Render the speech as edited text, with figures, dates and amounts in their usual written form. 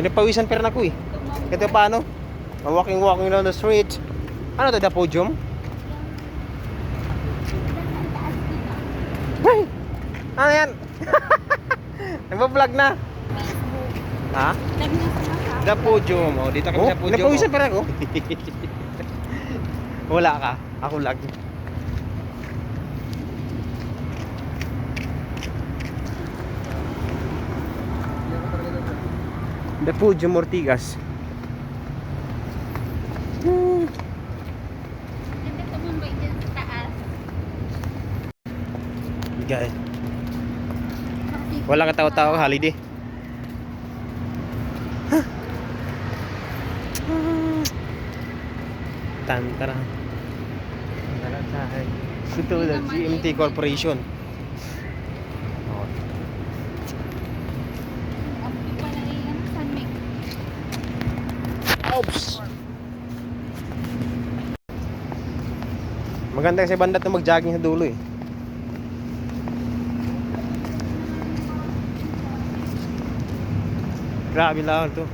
Pinapawisan pa rin ako eh. Ito paano? Walking down the street. Ano to, the podium? Hey! Ano yan? Nagpa-vlog na. Ha? The podium. Oh, dito kami sa podium. Pinapawisan pa rin ako. Wala ka. Ako lag. The Podium Ortigas. Ganda tumambay dyan sa taas. Guys. Wala katawa-tawa holiday. Tantara. Tantara tayo. Ito the GMT Corporation. Oh. Oops. Maganda kasi bandat na mag-jogging sa dulo eh. Grabe lang to.